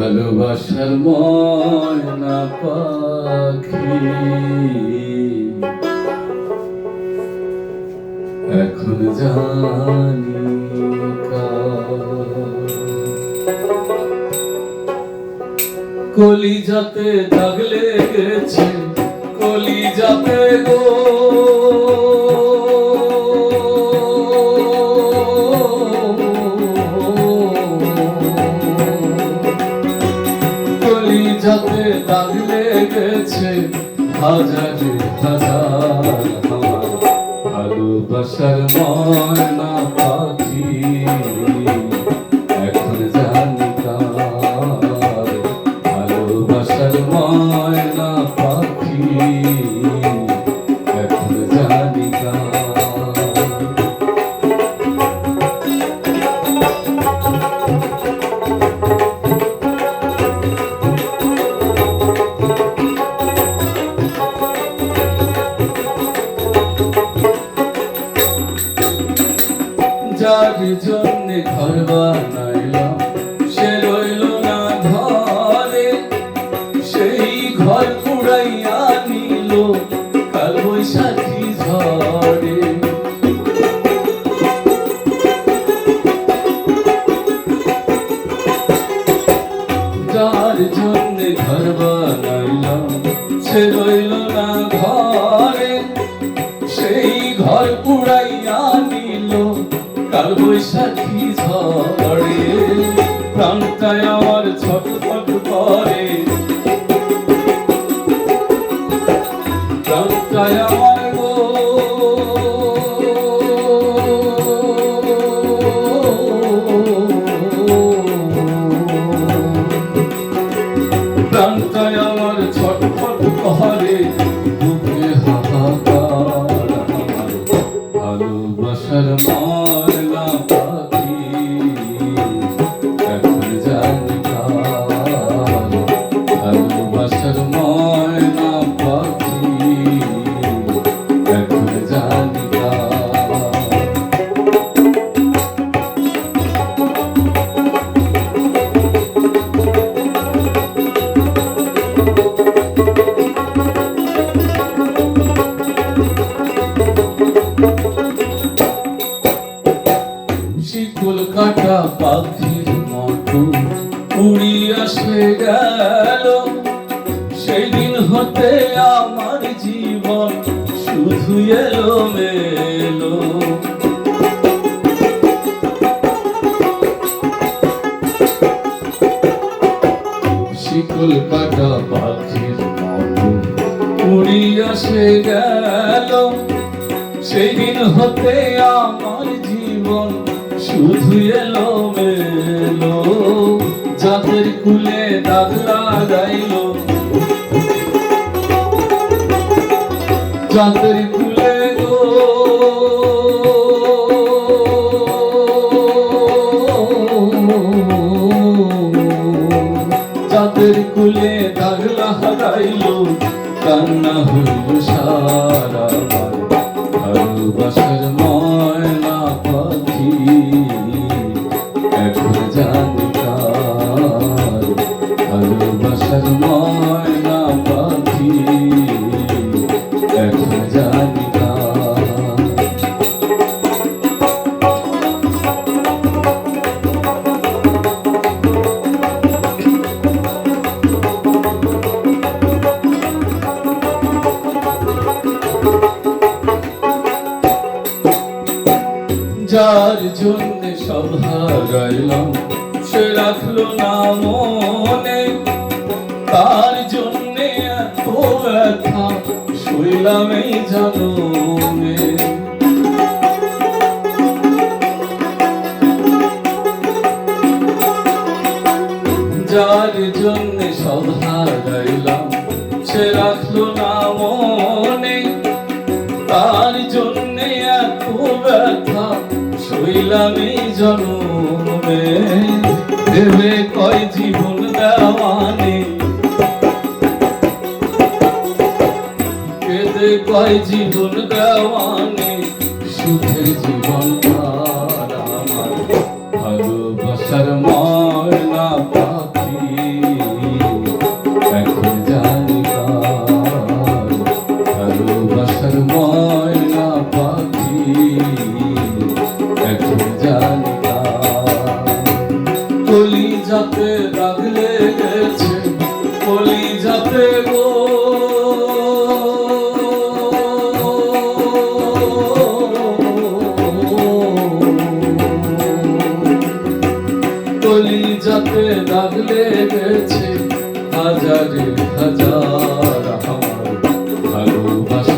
ভালোবাসার ময়না পাখি এখন জানি কলিজাতে দাগ লেগেছে কলিজাতে গো কলিজাতে দাগ লেগেছে হাজার হাজার আমার ভালোবাসার ময়না পাখি এখন জানি কার ভালোবাসার ময়না পাখি এখন জানি কার যার জন্যে ঘর বানাইলাম সে রইল না ঘরে সেই ঘর পুড়াইয়া নিল কাল বৈশাখী ঝড়ে যার জন্যে ঘর বানাইলাম সে রইল না ঘরে সেই ঘর পুড়াইয়া নিল কাল বৈশাখী ঝড়ে প্রাণটায় আমার ছটফট করে প্রাণটায় আমার গো প্রাণটায় আমার ছটফট করে বুকে হাহাকার ভালোবাসার ময়না পাখি এখন জানি কার ভালোবাসার ময়না পাখি এখন জানি কার শিকল কাটা পাখির মতো উড়িয়া সে গেল সেই দিন হতে আমার জীবন শুধু এলো মেলো শিকল কাটা পাখির মতো উড়িয়া সে গেল সেই দিন হতে আমার জীবন শুধু এলো মেলো যাদের কুলে দাগ লাগাইল যাদের কুলে গো যাদের কুলে দাগ লাগাইল কান্না হইল সারা ভালোবাসার ময়না পাখি এখন জানি কার ভালোবাসার ময়না পাখি এখন জানি কার যার জন্যে সব হারাইলাম সে রাখলো না মনে তার জন্যে এত ব্যথা শুইলাম এই জনমে যার জন্যে সব হারাইলাম সে রাখলো না মনে তার জন্যে এত ব্যথা শুইলাম এই জনমে ভেবে কয় জীবন দেওয়ানে কেঁদে কয় জীবন দেওয়ানে সুখের জীবন আমার ভালোবাসার ময়না পাখি যাতে দাগ লেগেছে কলি যাতে গো কলি যাতে দাগ লেগেছে হাজারে হাজার আমার ভালোবাসা